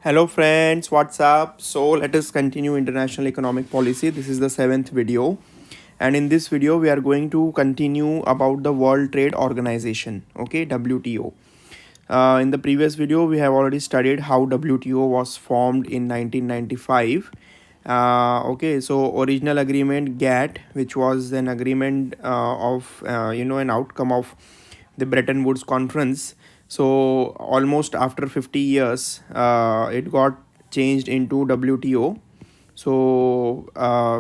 Hello friends, what's up? So let us continue international economic policy. This is the seventh video, and in this video we are going to continue about the World Trade Organization, okay, WTO. In the previous video we have already studied how WTO was formed in 1995. Okay, so original agreement GATT, which was an agreement of an outcome of the Bretton Woods conference. So almost after 50 years, it got changed into WTO. So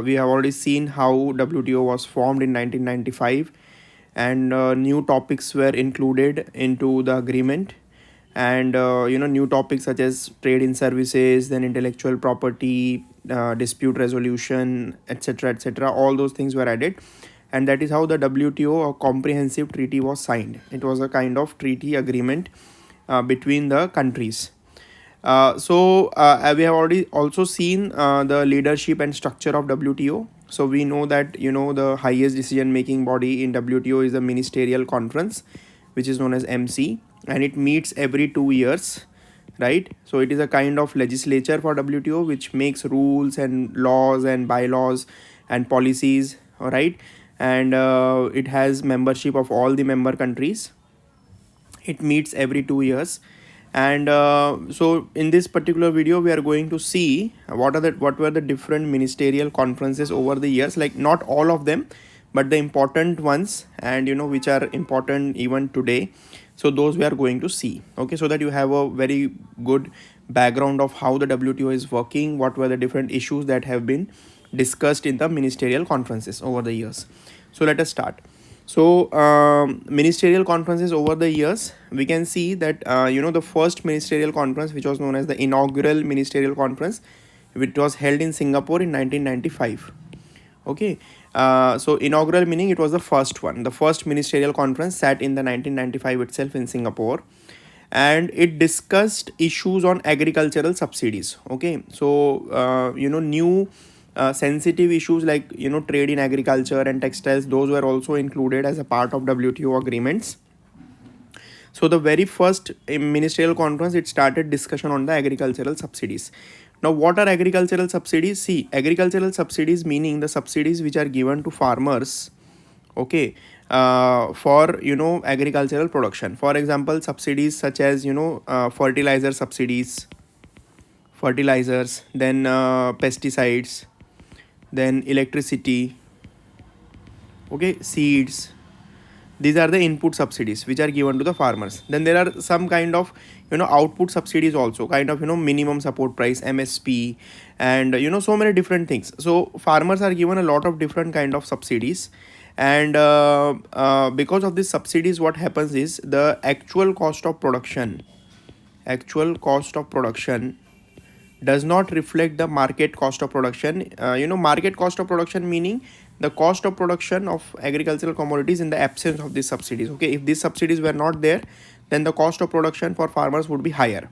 we have already seen how WTO was formed in 1995, and new topics were included into the agreement, and new topics such as trade in services, then intellectual property, dispute resolution, etc., etc. All those things were added, and that is how the WTO, a comprehensive treaty, was signed. It was a kind of treaty agreement between the countries. We have already also seen the leadership and structure of WTO. So we know that the highest decision making body in WTO is the Ministerial Conference, which is known as MC, and it meets every 2 years, right? So it is a kind of legislature for WTO, which makes rules and laws and bylaws and policies, all right? And it has membership of all the member countries. It meets every 2 years, and so in this particular video we are going to see what were the different ministerial conferences over the years, like not all of them but the important ones, and which are important even today. So those we are going to see, okay, so that you have a very good background of how the WTO is working, what were the different issues that have been discussed in the ministerial conferences over the years. So let us start. So ministerial conferences over the years, we can see that the first ministerial conference, which was known as the inaugural ministerial conference, which was held in Singapore in 1995. Okay, so inaugural meaning it was the first one. The first ministerial conference sat in the 1995 itself in Singapore, and it discussed issues on agricultural subsidies. Okay, so new sensitive issues like trade in agriculture and textiles, those were also included as a part of WTO agreements. So the very first ministerial conference, it started discussion on the agricultural subsidies. Now what are agricultural subsidies? See, agricultural subsidies meaning the subsidies which are given to farmers, okay, for agricultural production. For example, subsidies such as fertilizer subsidies, fertilizers, then pesticides, then electricity, okay, seeds. These are the input subsidies which are given to the farmers. Then there are some kind of output subsidies also, kind of minimum support price, MSP, and so many different things. So farmers are given a lot of different kind of subsidies, and because of these subsidies, what happens is the actual cost of production does not reflect the market cost of production. Market cost of production meaning the cost of production of agricultural commodities in the absence of these subsidies. Okay, if these subsidies were not there, then the cost of production for farmers would be higher,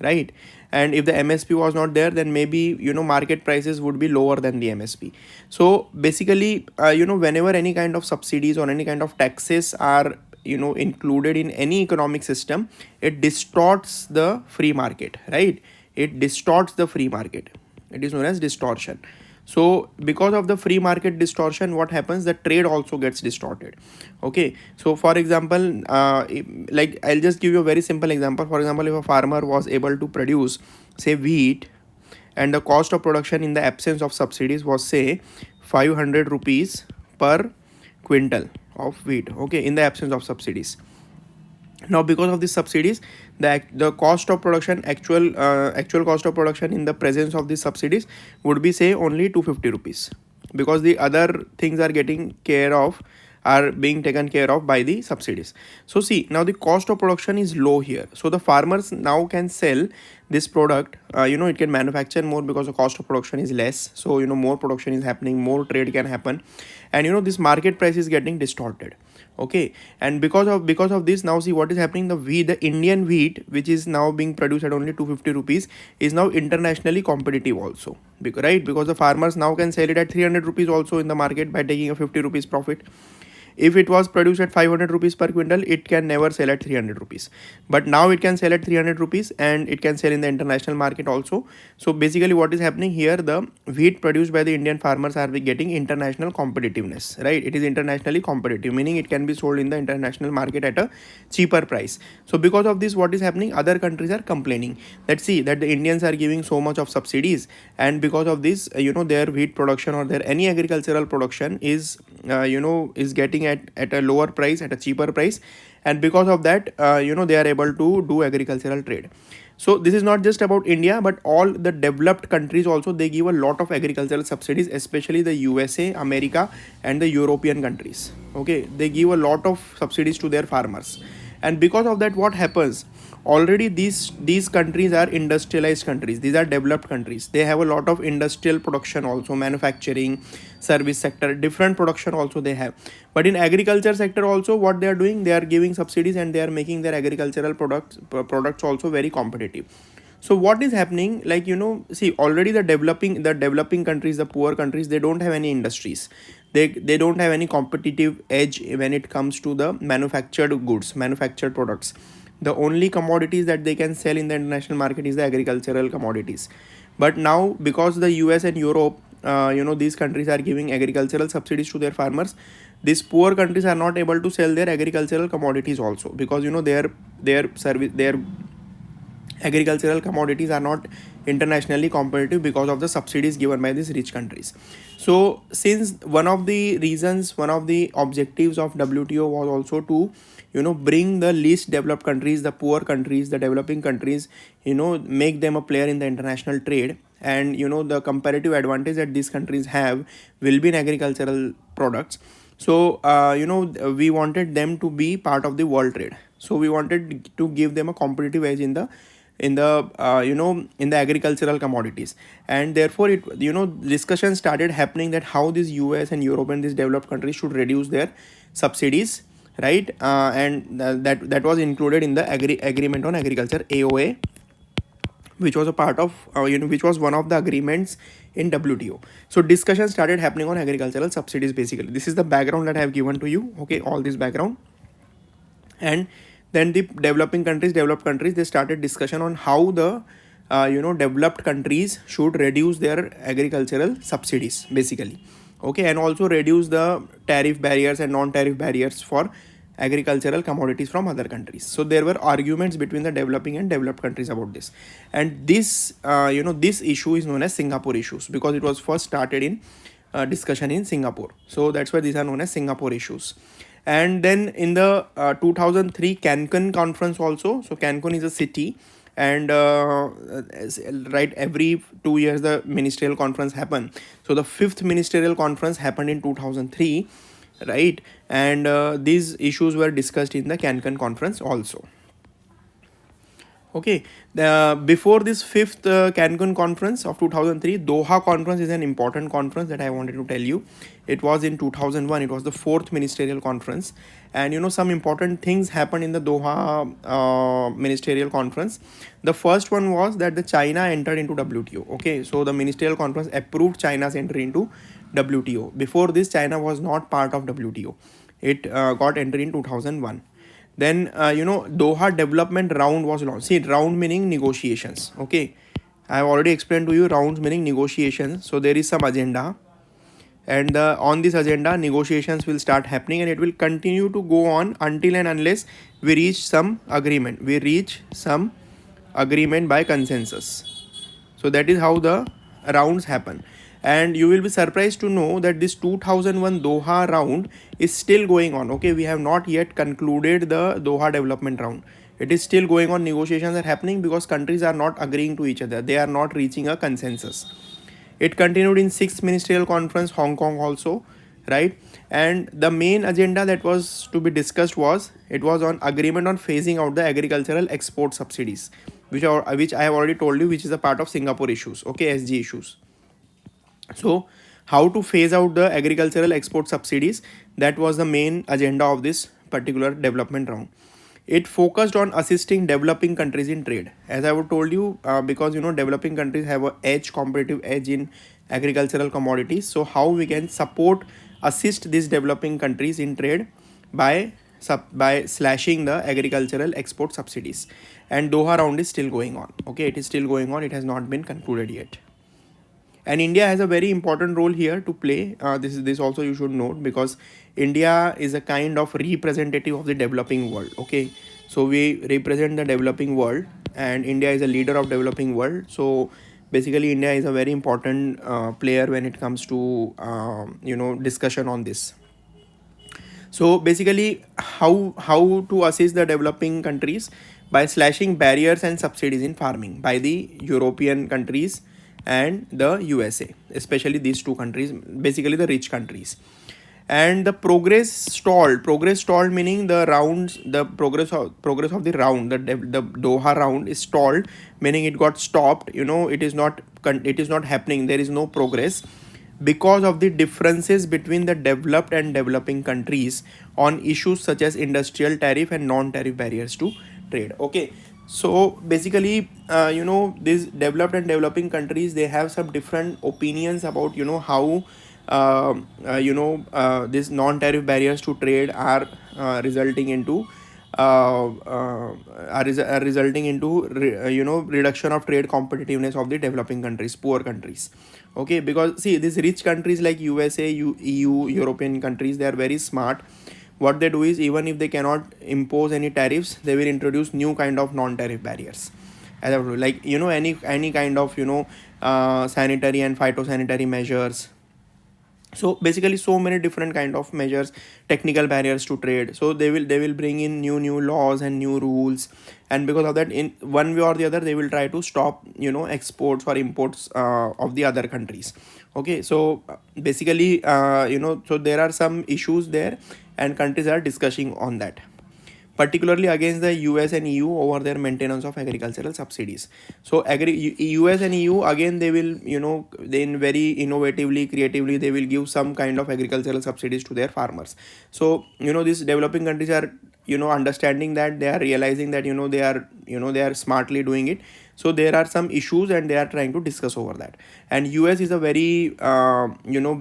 right? And if the MSP was not there, then maybe market prices would be lower than the MSP. So basically whenever any kind of subsidies or any kind of taxes are included in any economic system, it distorts the free market, right? It distorts the free market. It is known as distortion. So because of the free market distortion, what happens, the trade also gets distorted. Okay, so for example, like I'll just give you a very simple example. For example, if a farmer was able to produce say wheat, and the cost of production in the absence of subsidies was say 500 rupees per quintal of wheat, okay, in the absence of subsidies. Now because of these subsidies, the cost of production, actual cost of production in the presence of these subsidies would be say only 250 rupees, because the other things are being taken care of by the subsidies. So see, now the cost of production is low here, so the farmers now can sell this product, it can manufacture more because the cost of production is less. So more production is happening, more trade can happen, and this market price is getting distorted. Okay, and because of this, now see what is happening, the Indian wheat, which is now being produced at only 250 rupees, is now internationally competitive also, right? Because the farmers now can sell it at 300 rupees also in the market by taking a 50 rupees profit. If it was produced at 500 rupees per quintal, it can never sell at 300 rupees. But now it can sell at 300 rupees, and it can sell in the international market also. So basically what is happening here, the wheat produced by the Indian farmers are getting international competitiveness, right? It is internationally competitive, meaning it can be sold in the international market at a cheaper price. So because of this, what is happening, other countries are complaining that, see, that the Indians are giving so much of subsidies, and because of this, their wheat production or their any agricultural production is is getting at a lower price, at a cheaper price, and because of that, they are able to do agricultural trade. So this is not just about India, but all the developed countries also, they give a lot of agricultural subsidies, especially the USA, America, and the European countries. Okay, they give a lot of subsidies to their farmers, and because of that, what happens, already these countries are industrialized countries, these are developed countries, they have a lot of industrial production also, manufacturing, service sector, different production also they have. But in agriculture sector also, what they are doing, they are giving subsidies, and they are making their agricultural products also very competitive. So what is happening, like, see, already the developing countries, the poor countries, they don't have any industries, they don't have any competitive edge when it comes to the manufactured goods, manufactured products. The only commodities that they can sell in the international market is the agricultural commodities. But now, because the US and Europe, these countries are giving agricultural subsidies to their farmers, these poor countries are not able to sell their agricultural commodities also, because their agricultural commodities are not internationally competitive because of the subsidies given by these rich countries. So since one of the reasons, one of the objectives of WTO was also to bring the least developed countries, the poor countries, the developing countries, make them a player in the international trade, and the comparative advantage that these countries have will be in agricultural products. So we wanted them to be part of the world trade, so we wanted to give them a competitive edge in the in the agricultural commodities. And therefore, discussion started happening that how these US and Europe and these developed countries should reduce their subsidies, right? And that was included in the agreement on agriculture, AOA, which was a part of which was one of the agreements in WTO. So discussion started happening on agricultural subsidies. Basically, this is the background that I have given to you, okay, all this background. And then the developed countries, they started discussion on how the developed countries should reduce their agricultural subsidies, basically, okay, and also reduce the tariff barriers and non-tariff barriers for agricultural commodities from other countries. So there were arguments between the developing and developed countries about this, and this this issue is known as Singapore issues, because it was first started in discussion in Singapore. So that's why these are known as Singapore issues. And then in the 2003 Cancun conference also, so Cancun is a city, and right, every 2 years the ministerial conference happen. So the 5th ministerial conference happened in 2003, right? And these issues were discussed in the Cancun conference also. Okay, before this 5th Cancun conference of 2003, Doha conference is an important conference that I wanted to tell you. It was in 2001. It was the 4th ministerial conference, and some important things happened in the Doha ministerial conference. The first one was that the China entered into WTO. Okay, so the ministerial conference approved China's entry into WTO. Before this, China was not part of WTO. It got entered in 2001. Then Doha development round was launched. See, round meaning negotiations. Okay, I have already explained to you rounds meaning negotiations. So there is some agenda, and on this agenda negotiations will start happening, and it will continue to go on until and unless we reach some agreement. We reach some agreement by consensus. So that is how the rounds happen. And you will be surprised to know that this 2001 Doha round is still going on. Okay, we have not yet concluded the Doha development round. It is still going on. Negotiations are happening because countries are not agreeing to each other. They are not reaching a consensus. It continued in 6th ministerial conference, Hong Kong also, right? And the main agenda that was to be discussed was, it was on agreement on phasing out the agricultural export subsidies, which I have already told you, which is a part of Singapore issues, okay, SG issues. So how to phase out the agricultural export subsidies, that was the main agenda of this particular development round. It focused on assisting developing countries in trade. As I have told you, because developing countries have a competitive edge in agricultural commodities. So how we can support assist these developing countries in trade by by slashing the agricultural export subsidies. And Doha round is still going on. Okay, it is still going on. It has not been concluded yet. And India has a very important role here to play. This also you should note, because India is a kind of representative of the developing world. Okay, so we represent the developing world, and India is a leader of developing world. So basically, India is a very important player when it comes to discussion on this. So basically, how to assist the developing countries? By slashing barriers and subsidies in farming by the European countries and the USA, especially these two countries, basically the rich countries. And the progress stalled meaning the rounds, the progress of the round, the Doha round is stalled, meaning it got stopped. It is not happening. There is no progress because of the differences between the developed and developing countries on issues such as industrial tariff and non-tariff barriers to trade. Okay, so basically these developed and developing countries, they have some different opinions about how these non-tariff barriers to trade are resulting into reduction of trade competitiveness of the developing countries, poor countries. Okay, because see, these rich countries like USA, EU, European countries, they are very smart. What they do is, even if they cannot impose any tariffs, they will introduce new kind of non-tariff barriers, as I told you, like any kind of sanitary and phytosanitary measures. So basically, so many different kind of measures, technical barriers to trade. So they will bring in new laws and new rules, and because of that, in one way or the other, they will try to stop exports or imports of the other countries. Okay, so basically so there are some issues there, and countries are discussing on that, particularly against the US and EU over their maintenance of agricultural subsidies. So US and EU, again, they will then very innovatively, creatively, they will give some kind of agricultural subsidies to their farmers. So these developing countries are understanding that, they are realizing that they are smartly doing it. So there are some issues, and they are trying to discuss over that. And US is a very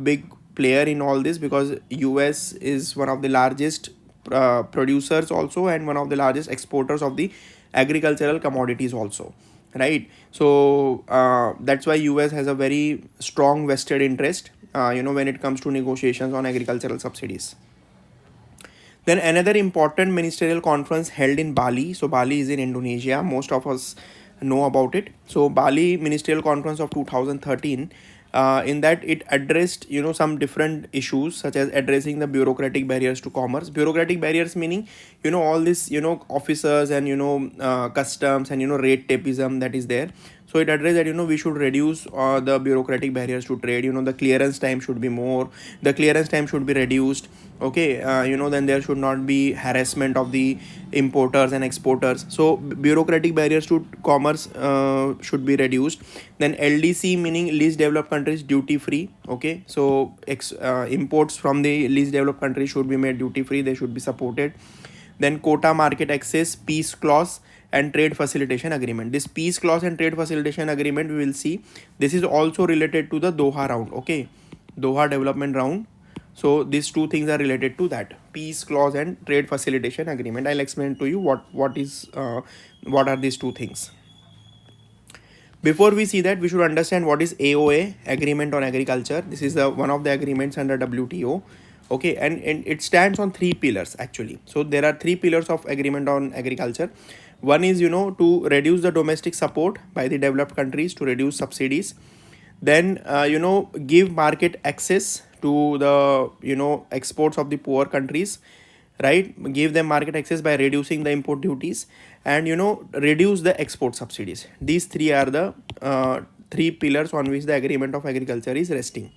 big player in all this, because US is one of the largest producers also, and one of the largest exporters of the agricultural commodities also, right? So that's why US has a very strong vested interest when it comes to negotiations on agricultural subsidies. Then another important ministerial conference held in Bali. So Bali is in Indonesia. Most of us know about it. So Bali Ministerial Conference of 2013, in that it addressed some different issues, such as addressing the bureaucratic barriers to commerce. Bureaucratic barriers meaning all this officers and customs and rate tapeism that is there. So it addressed that we should reduce the bureaucratic barriers to trade. The clearance time should be more, the clearance time should be reduced. Okay, then there should not be harassment of the importers and exporters. So bureaucratic barriers to commerce should be reduced. Then LDC meaning least developed countries duty free. Okay, so imports from the least developed countries should be made duty free, they should be supported. Then quota market access, peace clause, and trade facilitation agreement. This peace clause and trade facilitation agreement, we will see, this is also related to the Doha round. Okay, Doha development round. So these two things are related to that, peace clause and trade facilitation agreement. I'll explain to you what are these two things. Before we see that, we should understand what is AOA, Agreement on Agriculture. This is one of the agreements under WTO. Okay, and it stands on 3 pillars actually. So there are 3 pillars of agreement on agriculture. One is to reduce the domestic support by the developed countries, to reduce subsidies. Then give market access to the exports of the poor countries, right? Give them market access by reducing the import duties, and reduce the export subsidies. These 3 are the 3 pillars on which the agreement of agriculture is resting.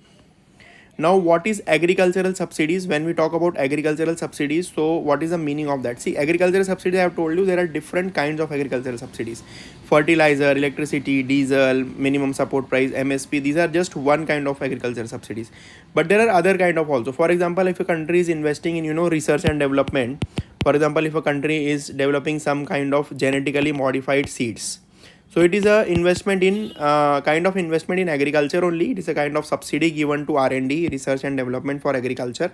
Now, what is agricultural subsidies? When we talk about agricultural subsidies, so what is the meaning of that? See, agricultural subsidies, I have told you there are different kinds of agricultural subsidies. Fertilizer, electricity, diesel, minimum support price, MSP, these are just one kind of agricultural subsidies. But there are other kind of also. For example, if a country is investing in research and development, for example, if a country is developing some kind of genetically modified seeds, So it is a investment in kind of investment in agriculture only. It is a kind of subsidy given to R&D, research and development for agriculture.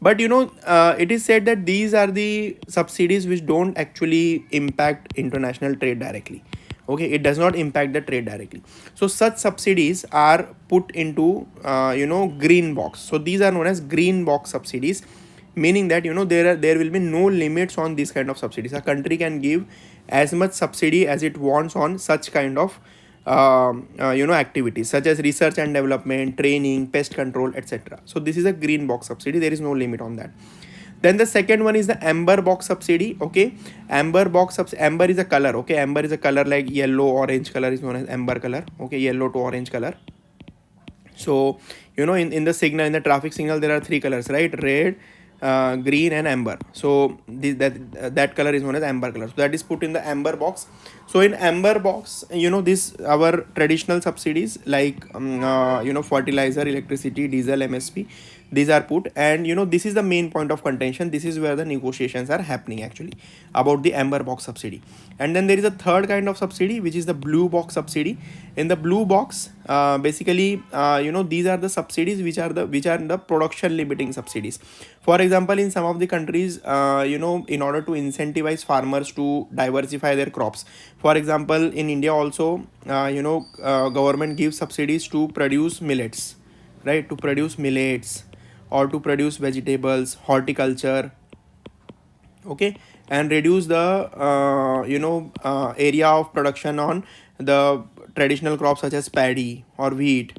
But it is said that these are the subsidies which don't actually impact international trade directly. Okay, it does not impact the trade directly. So such subsidies are put into green box. So these are known as green box subsidies, meaning that there will be no limits on these kind of subsidies. A country can give as much subsidy as it wants on such kind of activities such as research and development, training, pest control, etc. So this is a green box subsidy. There is no limit on that. Then the second one is the amber box subsidy. Okay, amber is a color. Okay, amber is a color like yellow, orange color is known as amber color. Okay, yellow to orange color. So in the signal, in the traffic signal, there are three colors, right? Red, green and amber. So that color is known as amber color. So that is put in the amber box. So in amber box, this our traditional subsidies like fertilizer, electricity, diesel, MSP, these are put. And this is the main point of contention. This is where the negotiations are happening actually about the amber box subsidy. And then there is a third kind of subsidy, which is the blue box subsidy. In the blue box, basically these are the subsidies which are the production limiting subsidies. For example, in some of the countries, in order to incentivize farmers to diversify their crops. For example, in India also, government gives subsidies to produce millets, right? To produce millets or to produce vegetables, horticulture. Okay, and reduce the area of production on the traditional crops such as paddy or wheat,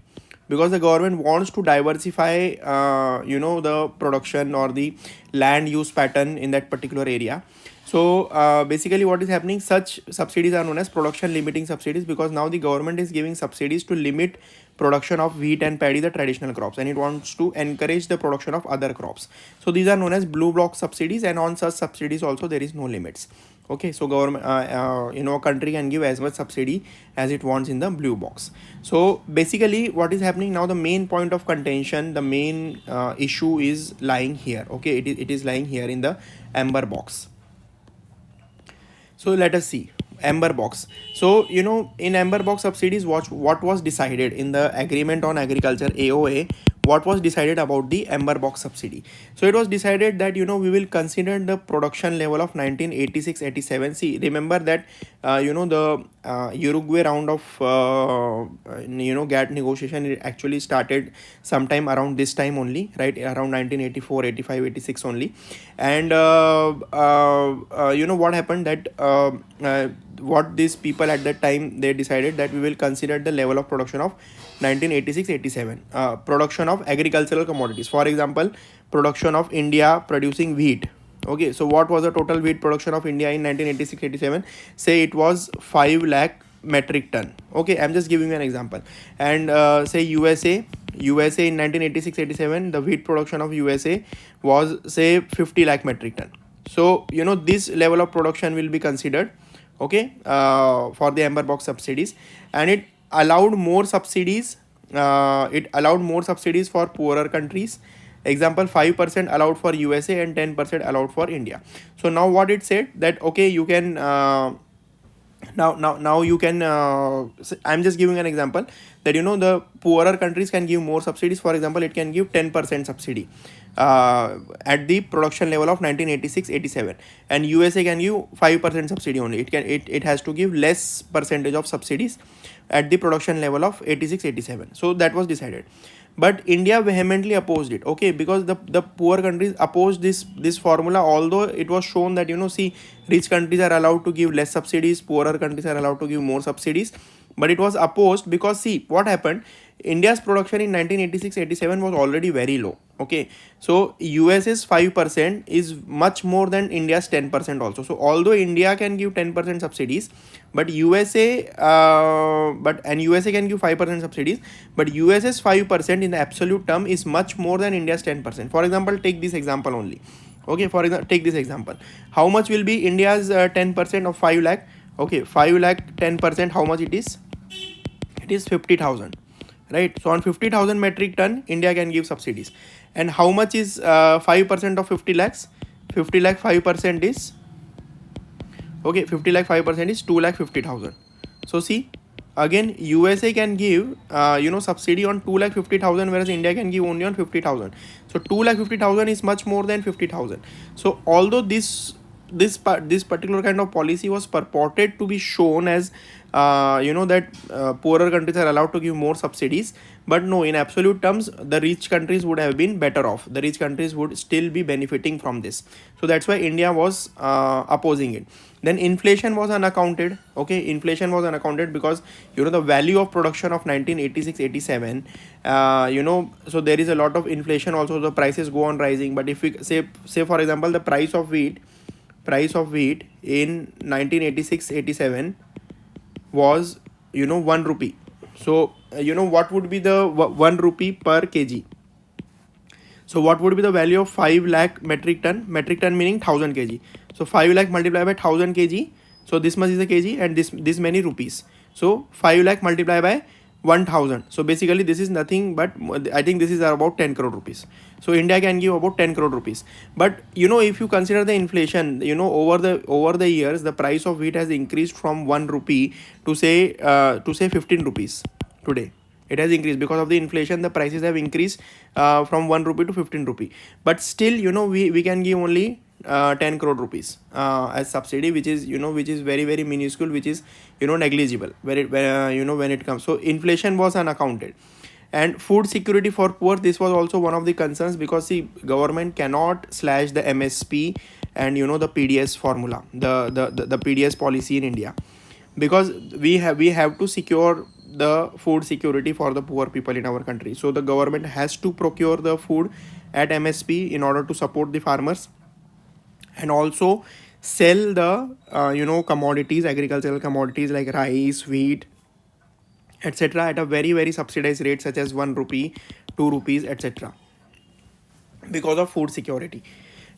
because the government wants to diversify the production or the land use pattern in that particular area. So basically what is happening, such subsidies are known as production limiting subsidies, because now the government is giving subsidies to limit production of wheat and paddy, the traditional crops, and it wants to encourage the production of other crops. So these are known as blue block subsidies, and on such subsidies also there is no limits. Okay, so government a country can give as much subsidy as it wants in the blue box. So basically what is happening now, the main point of contention, the main issue is lying here. Okay, it is lying here in the amber box. So let us see amber box. So in amber box subsidies, what was decided in the agreement on agriculture, AOA, what was decided about the amber box subsidy. So it was decided that we will consider the production level of 1986-87. See, remember that the Uruguay round of GATT negotiation, it actually started sometime around this time only, right? Around 1984, 85, 86 only. And what happened, that what these people at that time, they decided that we will consider the level of production of 1986-87, production of agricultural commodities. For example, production of India producing wheat. Okay, so what was the total wheat production of India in 1986-87? Say it was 5 lakh metric ton. Okay, I'm just giving you an example. And say USA in 1986-87, the wheat production of USA was say 50 lakh metric ton. So this level of production will be considered, okay, for the amber box subsidies. And it allowed more subsidies. It allowed more subsidies for poorer countries. Example, 5% allowed for USA and 10% allowed for India. So now what it said, that okay, you can now you can I'm just giving an example, that the poorer countries can give more subsidies. For example, it can give 10% subsidy at the production level of 1986-87, and USA can give 5% subsidy only. It has to give less percentage of subsidies at the production level of 86-87. So that was decided. But India vehemently opposed it, okay, because the poor countries opposed this formula, although it was shown that see, rich countries are allowed to give less subsidies, poorer countries are allowed to give more subsidies. But it was opposed because see what happened, India's production in 1986-87 was already very low. Okay, so US's 5% is much more than India's 10% also. So although India can give 10% subsidies, but USA can give 5% subsidies, but US's 5% in the absolute term is much more than India's 10%. For example, take this example only. Okay, for example, take this example. How much will be India's 10% of 5 lakh? Okay, 5 lakh 10%, how much it is? It is 50,000, right? So on 50,000 metric ton, India can give subsidies. And how much is 5% of 50 lakhs? 50 lakh 5% is, okay, 50 lakh 5% is 2 lakh 50,000. So see, again USA can give subsidy on 2,50,000, whereas India can give only on 50,000. So 2,50,000 is much more than 50,000. So although this particular kind of policy was purported to be shown as that poorer countries are allowed to give more subsidies, but no, in absolute terms the rich countries would have been better off. The rich countries would still be benefiting from this. So that's why India was opposing it. Then inflation was unaccounted. Okay, inflation was unaccounted because the value of production of 1986-87, so there is a lot of inflation also. The prices go on rising. But if we say for example the price of wheat in 1986-87 was 1 rupee. So what would be the 1 rupee per kg? So what would be the value of 5 lakh metric ton meaning 1000 kg? So 5 lakh multiplied by 1000 kg, so this much is the kg, and this many rupees. So 5 lakh multiplied by 1000, so basically this is nothing but, I think this is about 10 crore rupees. So India can give about 10 crore rupees. But if you consider the inflation, over the years the price of wheat has increased from 1 rupee to say 15 rupees today. It has increased because of the inflation. The prices have increased from 1 rupee to 15 rupee. But still we can give only 10 crore rupees as subsidy, which is very very minuscule, which is negligible when it comes. So inflation was unaccounted. And food security for poor, this was also one of the concerns, because the government cannot slash the MSP and the PDS formula, the PDS policy in India, because we have to secure the food security for the poor people in our country. So the government has to procure the food at MSP in order to support the farmers, and also sell the commodities, agricultural commodities like rice, wheat, etc. at a very very subsidized rate, such as 1 rupee, 2 rupees, etc., because of food security.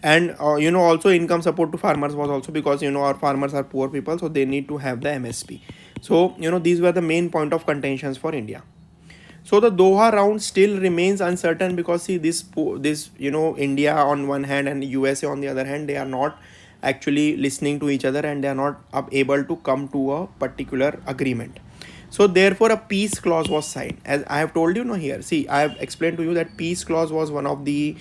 And also income support to farmers was also, because our farmers are poor people, so they need to have the MSP. So these were the main point of contentions for India. So the Doha round still remains uncertain, because see, this India on one hand and USA on the other hand, they are not actually listening to each other, and they are not able to come to a particular agreement. So therefore a peace clause was signed. As I have told you here, see, I have explained to you that peace clause was one of the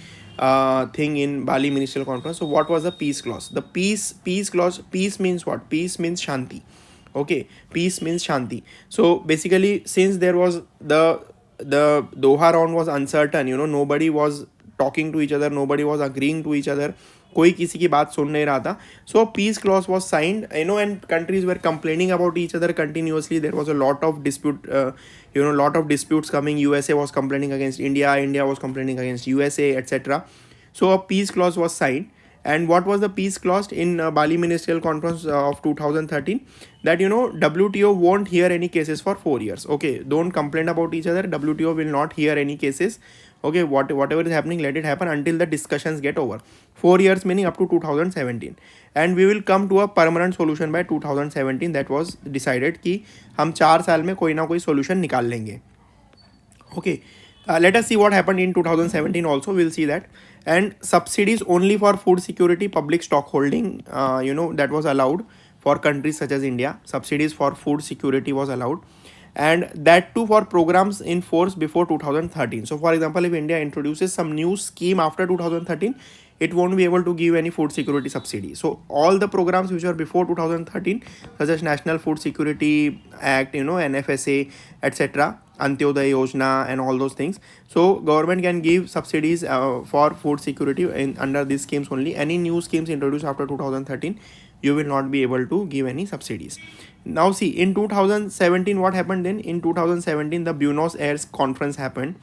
thing in Bali Ministerial Conference. So what was the peace clause? The peace clause, peace means what? Peace means shanti. Okay, peace means shanti. So basically, since there was the Doha round was uncertain, nobody was talking to each other, nobody was agreeing to each other, कोई किसी की बात सुन नहीं रहा था. So peace clause was signed, and countries were complaining about each other continuously. There was a lot of lot of disputes coming. USA was complaining against India, India was complaining against USA, etc. So a peace clause was signed. And what was the peace clause in Bali Ministerial Conference of 2013? That WTO won't hear any cases for 4 years. Okay, don't complain about each other. WTO will not hear any cases. Okay, whatever is happening, let it happen until the discussions get over. 4 years meaning up to 2017, and we will come to a permanent solution by 2017. That was decided कि हम 4 साल में कोई ना कोई solution निकाल लेंगे. Okay, let us see what happened in 2017 also. We'll see that. And subsidies only for food security, public stock holding, that was allowed for countries such as India. Subsidies for food security was allowed, and that too for programs in force before 2013. So for example, if India introduces some new scheme after 2013, it won't be able to give any food security subsidy. So all the programs which are before 2013, such as National Food Security Act, NFSA, etc., Antyodaya Yojana and all those things. So government can give subsidies for food security under these schemes only. Any new schemes introduced after 2013, you will not be able to give any subsidies. Now see, in 2017, what happened then? In 2017, the Buenos Aires conference happened.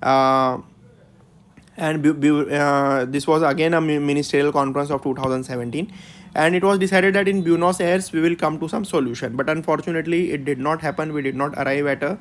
And this was again a ministerial conference of 2017. And it was decided that in Buenos Aires, we will come to some solution. But unfortunately, it did not happen. We did not arrive at a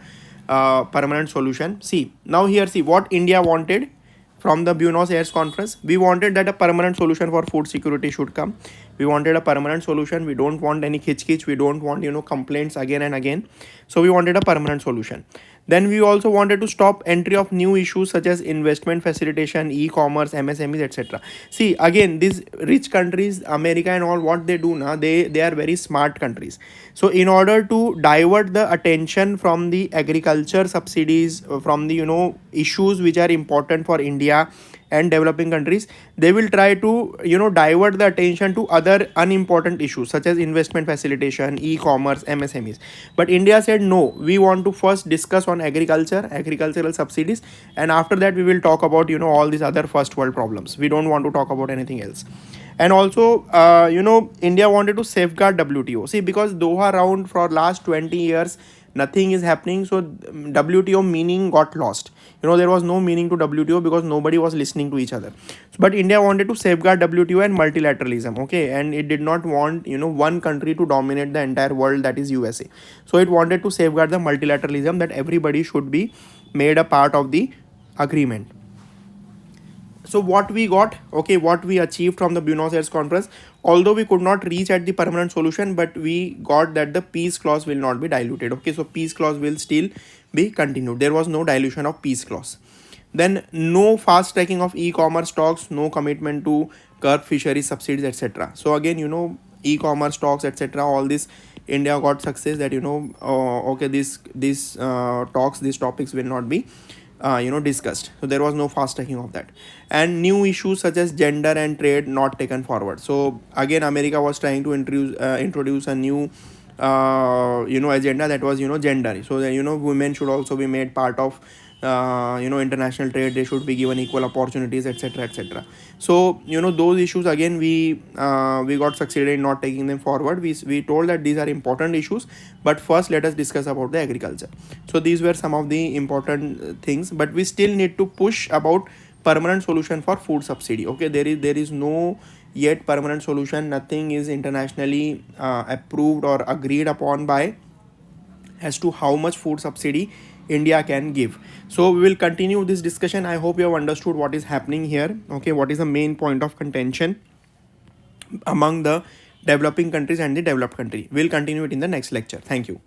permanent solution. See, now here, see what India wanted from the Buenos Aires conference. We wanted that a permanent solution for food security should come. We wanted a permanent solution. We don't want any khich. We don't want, complaints again and again. So we wanted a permanent solution. Then we also wanted to stop entry of new issues such as investment facilitation, e-commerce, MSMEs, etc. See, again, these rich countries, America and all, what they do now, they are very smart countries. So in order to divert the attention from the agriculture subsidies, from the issues which are important for India and developing countries, they will try to divert the attention to other unimportant issues such as investment facilitation, e-commerce, MSMEs. But India said no, we want to first discuss on agricultural subsidies, and after that we will talk about all these other first world problems. We don't want to talk about anything else. And also India wanted to safeguard WTO. See, because Doha round for last 20 years nothing is happening, so WTO meaning got lost. There was no meaning to WTO because nobody was listening to each other. But India wanted to safeguard WTO and multilateralism, okay, and it did not want one country to dominate the entire world, that is USA. So it wanted to safeguard the multilateralism, that everybody should be made a part of the agreement. So what we got, okay, what we achieved from the Buenos Aires conference, although we could not reach at the permanent solution, but we got that the peace clause will not be diluted. Okay, so peace clause will still be continued. There was no dilution of peace clause. Then no fast tracking of e-commerce talks, no commitment to curb fisheries subsidies, etc. So again, e-commerce talks, etc. All this India got success, that okay, these talks, these topics will not be discussed. So there was no fast tracking of that. And new issues such as gender and trade not taken forward. So again, America was trying to introduce a new agenda, that was gender. So that women should also be made part of international trade. They should be given equal opportunities, etc., etc. So those issues, again, we got succeeded in not taking them forward. We told that these are important issues, but first let us discuss about the agriculture. So these were some of the important things, but we still need to push about permanent solution for food subsidy. Okay, there is no yet permanent solution. Nothing is internationally approved or agreed upon by as to how much food subsidy India can give. So we will continue this discussion. I hope you have understood what is happening here. Okay, what is the main point of contention among the developing countries and the developed country. We'll continue it in the next lecture. Thank you.